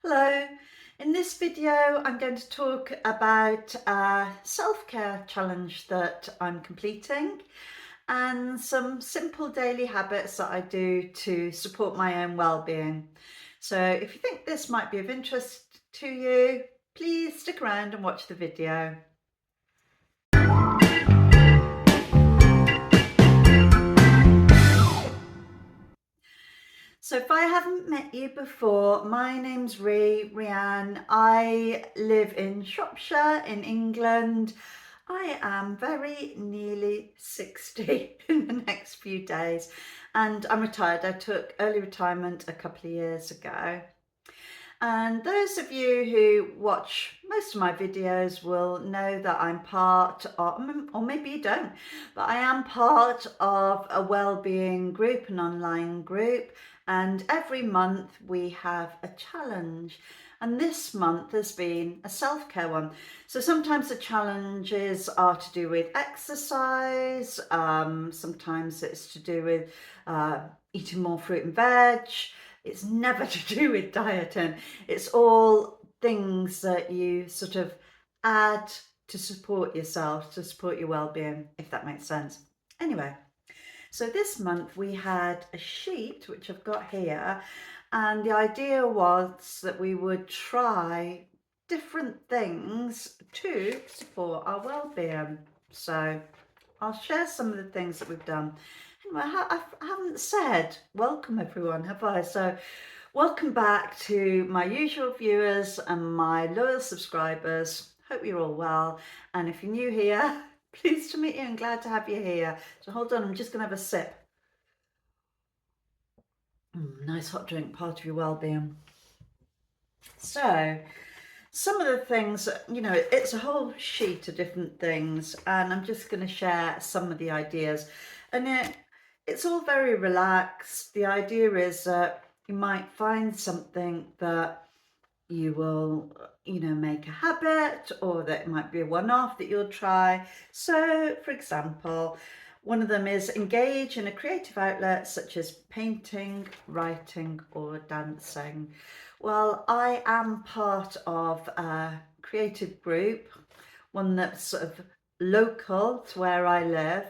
Hello, in this video I'm going to talk about a self-care challenge that I'm completing and some simple daily habits that I do to support my own well-being. So if you think this might be of interest to you, please stick around and watch the video. So if I haven't met you before, my name's Rhiann. I live in Shropshire in England. I am very nearly 60 in the next few days and I'm retired. I took early retirement a couple of years ago. And those of you who watch most of my videos will know that I'm part of, or maybe you don't, but I am part of a wellbeing group, an online group, and every month we have a challenge. And this month has been a self-care one. So sometimes the challenges are to do with exercise, sometimes it's to do with eating more fruit and veg. It's never to do with dieting. It's all things that you sort of add to support yourself, to support your well-being, if that makes sense. Anyway, so this month we had a sheet, which I've got here, and the idea was that we would try different things to support our well-being. So I'll share some of the things that we've done. Anyway, I haven't said welcome everyone, have I? So welcome back to my usual viewers and my loyal subscribers. Hope you're all well. And if you're new here, pleased to meet you and glad to have you here. So hold on, I'm just going to have a sip. Nice hot drink, part of your well-being. So some of the things, it's a whole sheet of different things, and I'm just going to share some of the ideas. And it's all very relaxed. The idea is that you might find something that you will, make a habit, or that it might be a one-off that you'll try. So, for example, one of them is engage in a creative outlet such as painting, writing, or dancing. Well, I am part of a creative group, one that's sort of local to where I live.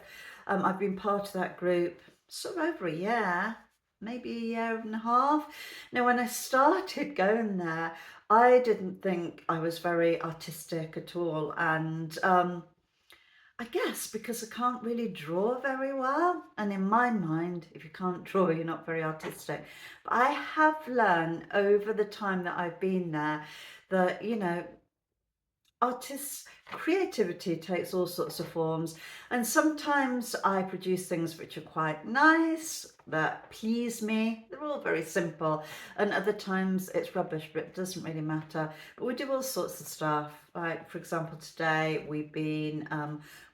I've been part of that group sort of over a year, maybe a year and a half. Now, when I started going there, I didn't think I was very artistic at all. And I guess because I can't really draw very well. And in my mind, if you can't draw, you're not very artistic. But I have learned over the time that I've been there that, artists creativity takes all sorts of forms, and sometimes I produce things which are quite nice, that please me. They're all very simple, and other times it's rubbish, but it doesn't really matter. But we do all sorts of stuff. Like, for example, today we've been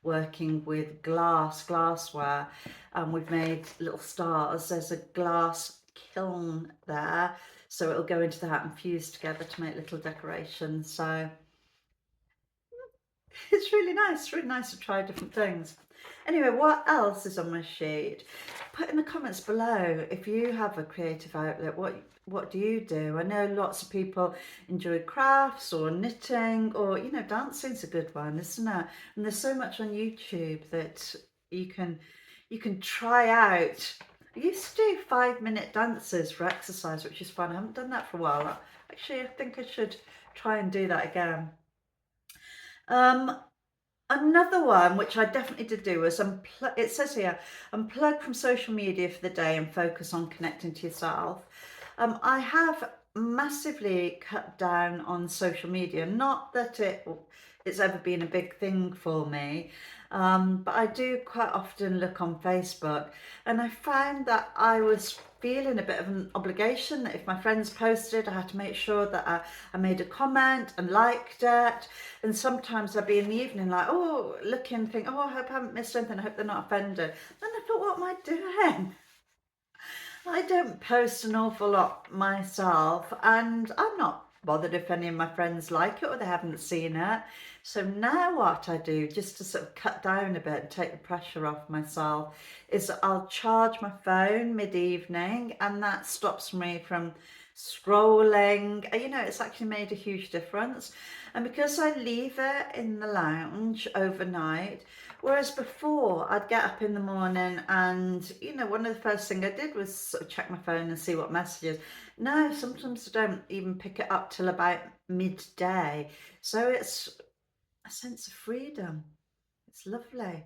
working with glassware, and we've made little stars. There's a glass kiln there, so it'll go into that and fuse together to make little decorations. So it's really nice to try different things. Anyway, what else is on my sheet? Put in the comments below if you have a creative outlet. What do you do? I know lots of people enjoy crafts or knitting, or dancing's a good one, isn't it? And there's so much on YouTube that you can try out. I used to do 5-minute dances for exercise, which is fun. I haven't done that for a while. Actually, I think I should try and do that again. Another one which I definitely did do was it says here, unplug from social media for the day and focus on connecting to yourself. I have massively cut down on social media. Not that it's ever been a big thing for me, but I do quite often look on Facebook, and I found that I was feeling a bit of an obligation that if my friends posted, I had to make sure that I made a comment and liked it. And sometimes I'd be in the evening like, oh, looking, think, oh, I hope I haven't missed anything, I hope they're not offended. Then I thought, what am I doing? I don't post an awful lot myself, and I'm not bothered if any of my friends like it or they haven't seen it. So now what I do, just to sort of cut down a bit and take the pressure off myself, is I'll charge my phone mid-evening, and that stops me from scrolling. You know, it's actually made a huge difference. And because I leave it in the lounge overnight, whereas before I'd get up in the morning and, you know, one of the first things I did was sort of check my phone and see what messages. No, sometimes I don't even pick it up till about midday. So it's a sense of freedom. It's lovely.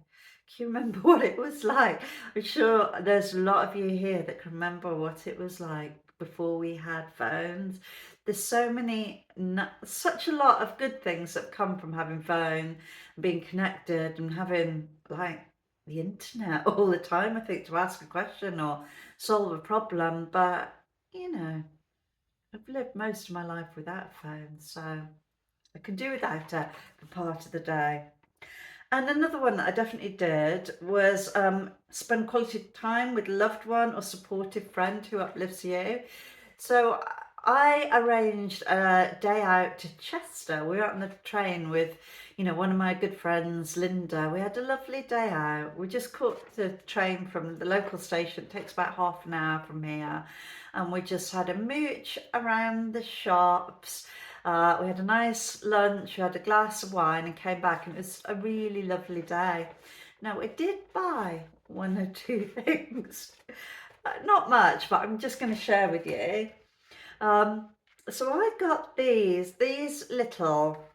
Can you remember what it was like? I'm sure there's a lot of you here that can remember what it was like before we had phones. There's so many, such a lot of good things that come from having phone, being connected, and having like the internet all the time, I think, to ask a question or solve a problem. But, you know, I've lived most of my life without a phone, so I can do without it for part of the day. And another one that I definitely did was spend quality time with a loved one or supportive friend who uplifts you. So I arranged a day out to Chester. We were on the train with, you know, one of my good friends, Linda. We had a lovely day out. We just caught the train from the local station. It takes about half an hour from here. And we just had a mooch around the shops. We had a nice lunch, we had a glass of wine and came back, and it was a really lovely day. Now, I did buy one or two things, not much, but I'm just going to share with you. Um, so I got these little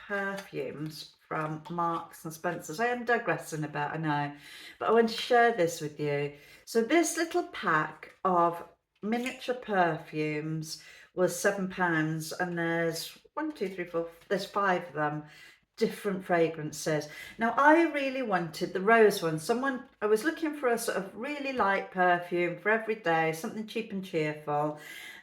perfumes from Marks and Spencer's. I am digressing a bit, I know, but I want to share this with you. So this little pack of miniature perfumes was £7, and there's one, two, three, four, there's 5 of them, different fragrances. Now I really wanted the rose one. I was looking for a sort of really light perfume for every day, something cheap and cheerful.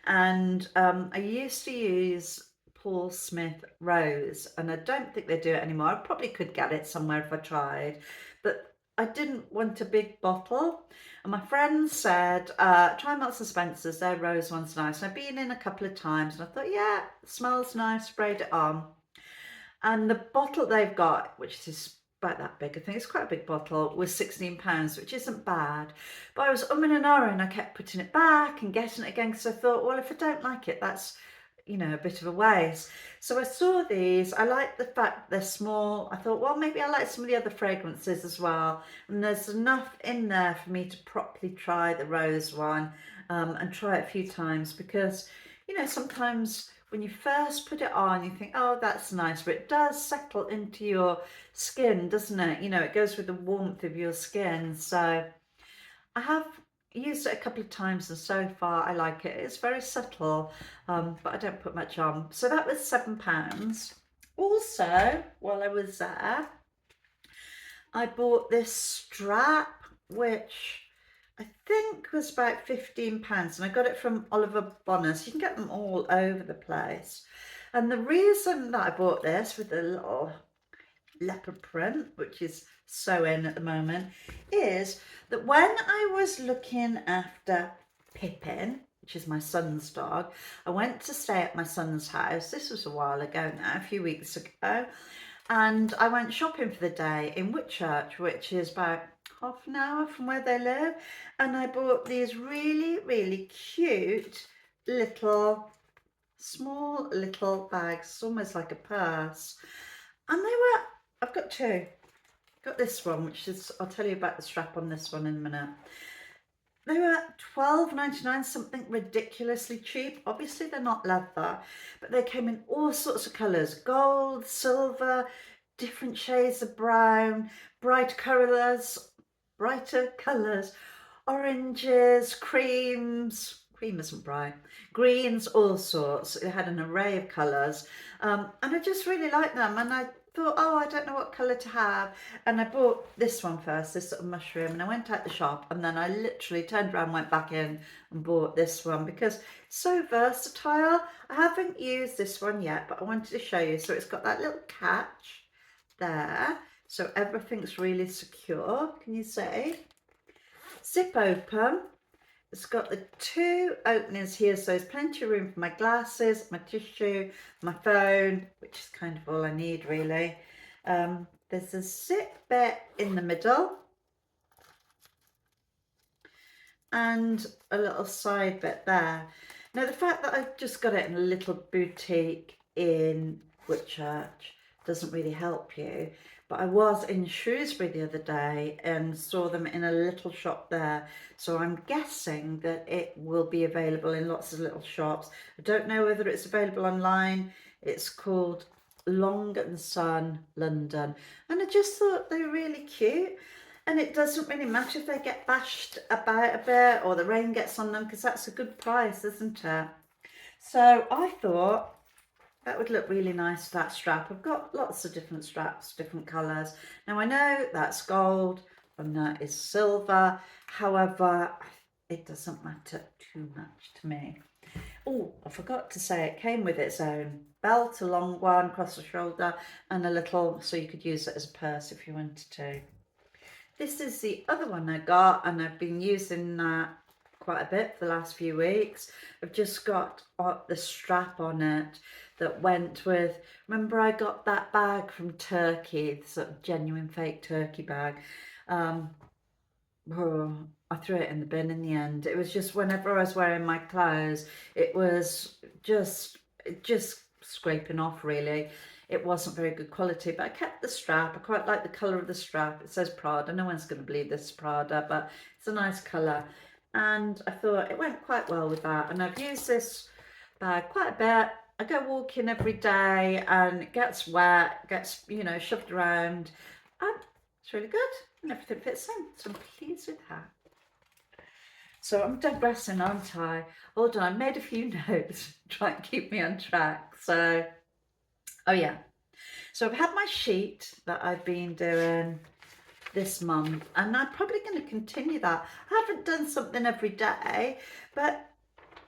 And I used to use Paul Smith Rose, and I don't think they do it anymore. I probably could get it somewhere if I tried, but I didn't want a big bottle. And my friend said, try Marks and Spencer's, their rose one's nice. And I've been in a couple of times and I thought, yeah, it smells nice, sprayed it on. And the bottle they've got, which is about that big, I think it's quite a big bottle, was £16, which isn't bad. But I was umming and ahhing, I kept putting it back and getting it again because I thought, well, if I don't like it, that's, you know, a bit of a waste. So I saw these, I like the fact they're small. I thought, well, maybe I like some of the other fragrances as well. And there's enough in there for me to properly try the rose one, and try it a few times, because, you know, sometimes when you first put it on, you think, oh, that's nice, but it does settle into your skin, doesn't it? You know, it goes with the warmth of your skin. So I have used it a couple of times, and so far I like it. It's very subtle, but I don't put much on. So that was £7. Also, while I was there, I bought this strap, which I think was about £15, and I got it from Oliver Bonner's. You can get them all over the place. And the reason that I bought this with the little leopard print, which is so in at the moment, is that when I was looking after Pippin, which is my son's dog, I went to stay at my son's house. This was a while ago now, a few weeks ago, and I went shopping for the day in Whitchurch, which is about half an hour from where they live, and I bought these really, really cute little, small little bags, almost like a purse, and they were, I've got 2. Got this one, which is, I'll tell you about the strap on this one in a minute. They were £12.99, something ridiculously cheap. Obviously they're not leather, but they came in all sorts of colours: gold, silver, different shades of brown, brighter colours, oranges, creams, cream isn't bright, greens, all sorts. It had an array of colours, and I just really liked them, and I thought, oh, I don't know what colour to have, and I bought this one first, this sort of mushroom, and I went out the shop, and then I literally turned around, went back in and bought this one because it's so versatile. I haven't used this one yet, but I wanted to show you. So it's got that little catch there, so everything's really secure. Can you see? Zip open. It's got the 2 openings here, so there's plenty of room for my glasses, my tissue, my phone, which is kind of all I need really. There's a zip bit in the middle and a little side bit there. Now, the fact that I've just got it in a little boutique in Whitchurch doesn't really help you. But I was in Shrewsbury the other day and saw them in a little shop there. So I'm guessing that it will be available in lots of little shops. I don't know whether it's available online. It's called Long and Sun London. And I just thought they were really cute. And it doesn't really matter if they get bashed about a bit or the rain gets on them, because that's a good price, isn't it? So I thought that would look really nice, that strap. I've got lots of different straps, different colours. Now I know that's gold and that is silver. However, it doesn't matter too much to me. Oh, I forgot to say it came with its own belt, a long one across the shoulder, and a little, so you could use it as a purse if you wanted to. This is the other one I got, and I've been using that quite a bit for the last few weeks. I've just got the strap on it that went with, remember I got that bag from Turkey, the sort of genuine fake turkey bag. Oh, I threw it in the bin in the end. It was just whenever I was wearing my clothes, it was just scraping off really. It wasn't very good quality, but I kept the strap. I quite like the colour of the strap. It says Prada. No one's going to believe this is Prada, but it's a nice colour. And I thought it went quite well with that. And I've used this bag quite a bit. I go walking every day and it gets wet, gets, shoved around. And it's really good and everything fits in. So I'm pleased with that. So I'm digressing, aren't I? Hold on, I made a few notes to try and keep me on track. So, oh yeah. So I've had my sheet that I've been doing this month, and I'm probably going to continue that. I haven't done something every day, but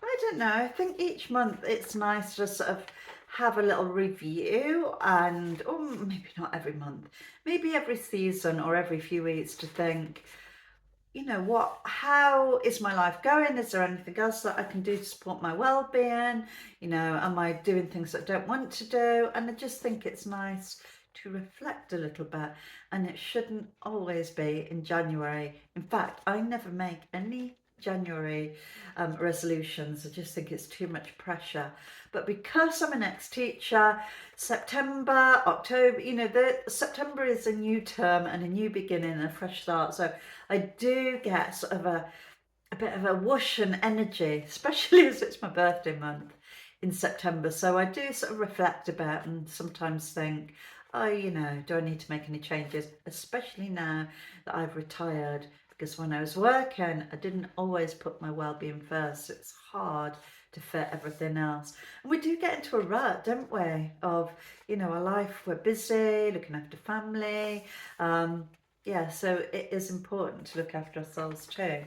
I don't know. I think each month it's nice to sort of have a little review, and or maybe not every month, maybe every season or every few weeks, to think, how is my life going? Is there anything else that I can do to support my well-being? Am I doing things that I don't want to do? And I just think it's nice to reflect a little bit, and it shouldn't always be in January. In fact, I never make any January resolutions. I just think it's too much pressure. But because I'm an ex-teacher, September, October, September is a new term and a new beginning and a fresh start. So I do get sort of a bit of a whoosh and energy, especially as it's my birthday month in September. So I do sort of reflect a bit and sometimes think, oh, do I need to make any changes? Especially now that I've retired, because when I was working, I didn't always put my well-being first. It's hard to fit everything else. And we do get into a rut, don't we? Of, our life, we're busy, looking after family. Yeah, so it is important to look after ourselves too.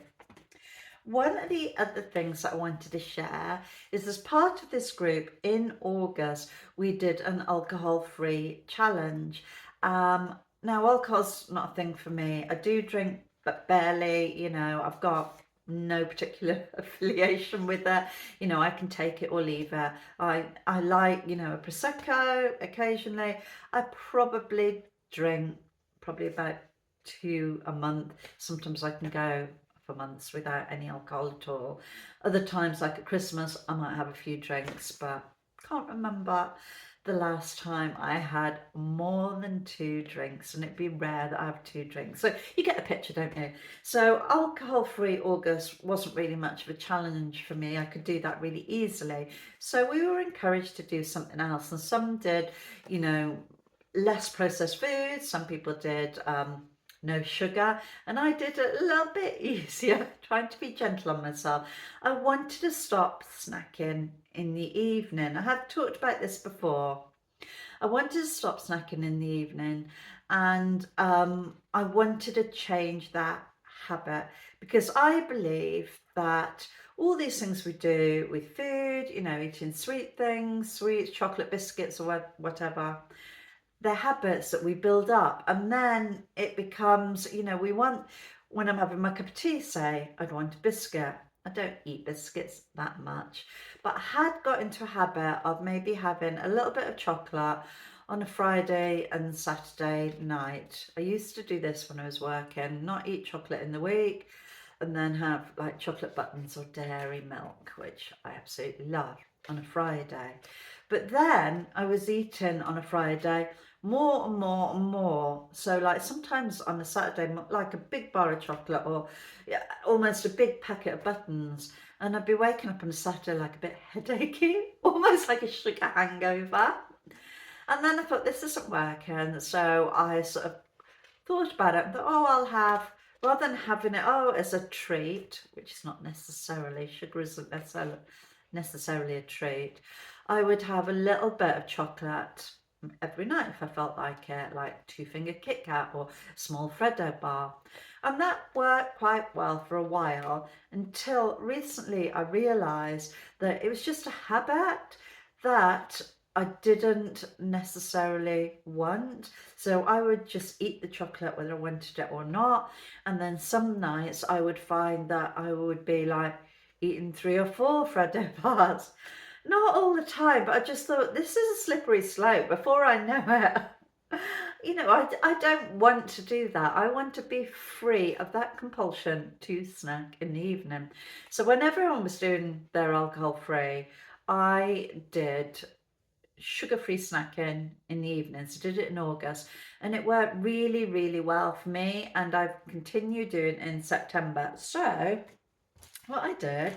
One of the other things that I wanted to share is, as part of this group in August, we did an alcohol-free challenge. Now, alcohol's not a thing for me. I do drink, but barely. I've got no particular affiliation with it. I can take it or leave it. I like, a Prosecco occasionally. I probably drink about 2 a month. Sometimes I can go for months without any alcohol at all. Other times, like at Christmas, I might have a few drinks, but can't remember the last time I had more than 2 drinks, and it'd be rare that I have 2 drinks. So you get the picture, don't you? So alcohol-free August wasn't really much of a challenge for me. I could do that really easily. So we were encouraged to do something else, and some did, less processed foods. Some people did no sugar, and I did it a little bit easier, trying to be gentle on myself. I wanted to stop snacking in the evening. I have talked about this before. I wanted to stop snacking in the evening, and I wanted to change that habit, because I believe that all these things we do with food, eating sweet things, sweets, chocolate, biscuits, or whatever, they're habits that we build up, and then it becomes, we want, when I'm having my cup of tea, say, I'd want a biscuit. I don't eat biscuits that much, but I had got into a habit of maybe having a little bit of chocolate on a Friday and Saturday night. I used to do this when I was working, not eat chocolate in the week. and then have like chocolate buttons or dairy milk, which I absolutely love on a Friday. But then I was eating on a Friday more and more and more. So like sometimes on a Saturday, like a big bar of chocolate or yeah, almost a big packet of buttons. And I'd be waking up on a Saturday like a bit headachy, almost like a sugar hangover. And then I thought, this isn't working. So I sort of thought about it and thought, oh, I'll have, rather than having it, oh, as a treat, which is not necessarily, sugar isn't necessarily a treat, I would have a little bit of chocolate every night if I felt like it, like 2-finger Kit Kat or small Freddo bar. And that worked quite well for a while until recently I realised that it was just a habit that I didn't necessarily want. So I would just eat the chocolate whether I wanted it or not. And then some nights I would find that I would be like eating 3 or 4 Freddo bars. Not all the time, but I just thought this is a slippery slope before I know it. You know, I don't want to do that. I want to be free of that compulsion to snack in the evening. So when everyone was doing their alcohol free, I did sugar-free snacking in the evenings. I did it in August and it worked really, really well for me, and I've continued doing it in September. So what I did,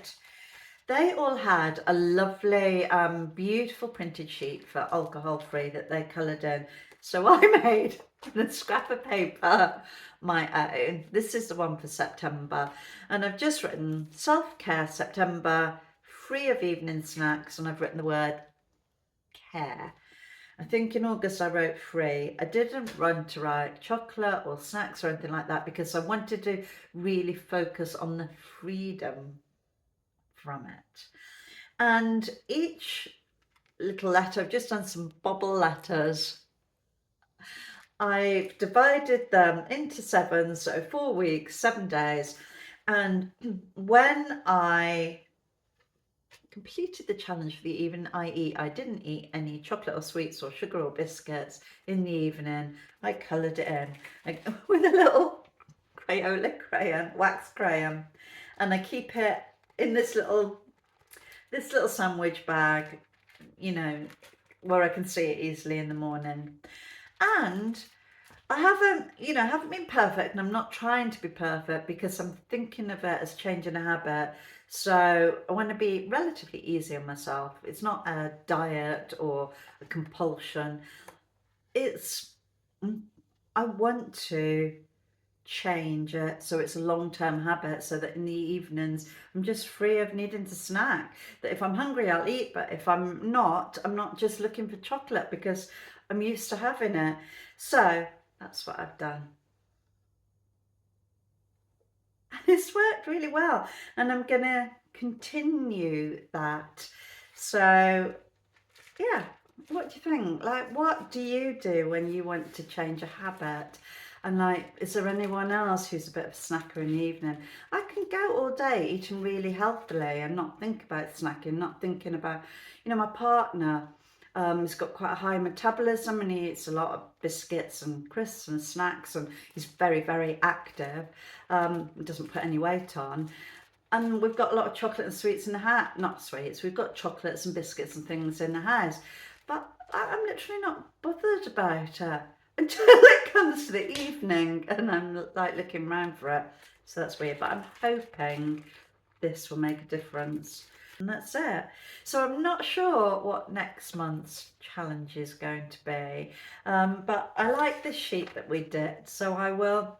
they all had a lovely, beautiful printed sheet for alcohol-free that they coloured in. So I made on a scrap of paper my own. This is the one for September. And I've just written self-care September, free of evening snacks, and I've written the word care. I think in August I wrote free. I didn't run to write chocolate or snacks or anything like that because I wanted to really focus on the freedom from it. And each little letter, I've just done some bobble letters. I've divided them into 7, so 4 weeks, 7 days. And when I completed the challenge for the evening, I didn't eat any chocolate or sweets or sugar or biscuits in the evening. I coloured it in with a little Crayola crayon, wax crayon, and I keep it in this little sandwich bag, you know, where I can see it easily in the morning. And I haven't been perfect, and I'm not trying to be perfect because I'm thinking of it as changing a habit. So I want to be relatively easy on myself. It's not a diet or a compulsion. I want to change it so it's a long-term habit, so that in the evenings I'm just free of needing to snack. That if I'm hungry I'll eat, but if I'm not just looking for chocolate because I'm used to having it. So that's what I've done. And it's worked really well, and I'm gonna continue that. So yeah, what do you think? Like, what do you do when you want to change a habit? And like, is there anyone else who's a bit of a snacker in the evening? I can go all day eating really healthily and not think about snacking, not thinking about, my partner has got quite a high metabolism and he eats a lot of biscuits and crisps and snacks, and he's very, very active, doesn't put any weight on. And we've got a lot of chocolate and sweets in the house. Not sweets, we've got chocolates and biscuits and things in the house. But I'm literally not bothered about it until it comes to the evening and I'm like looking around for it. So that's weird, but I'm hoping this will make a difference. And that's it. So I'm not sure what next month's challenge is going to be. But I like this sheet that we did. So I will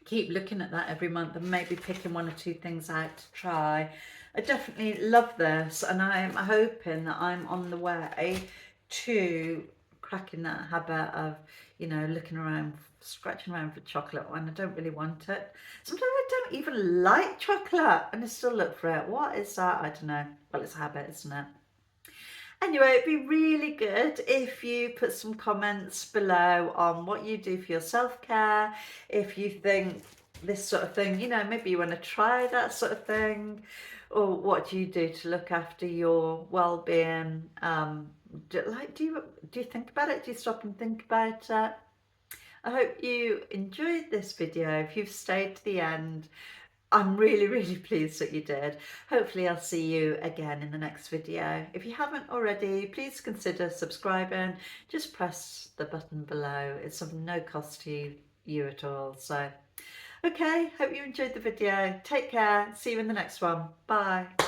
keep looking at that every month and maybe picking 1 or 2 things out to try. I definitely love this, and I'm hoping that I'm on the way to cracking that habit of, looking around, scratching around for chocolate when I don't really want it. Sometimes I don't even like chocolate and I still look for it. What is that? I don't know. Well, it's a habit, isn't it? Anyway, it'd be really good if you put some comments below on what you do for your self-care. If you think this sort of thing, maybe you want to try that sort of thing, or what do you do to look after your well-being? Do you think about it? Do you stop and think about it? I hope you enjoyed this video. If you've stayed to the end, I'm really, really pleased that you did. Hopefully I'll see you again in the next video. If you haven't already, please consider subscribing. Just press the button below. It's of no cost to you at all. So, okay, hope you enjoyed the video. Take care. See you in the next one. Bye.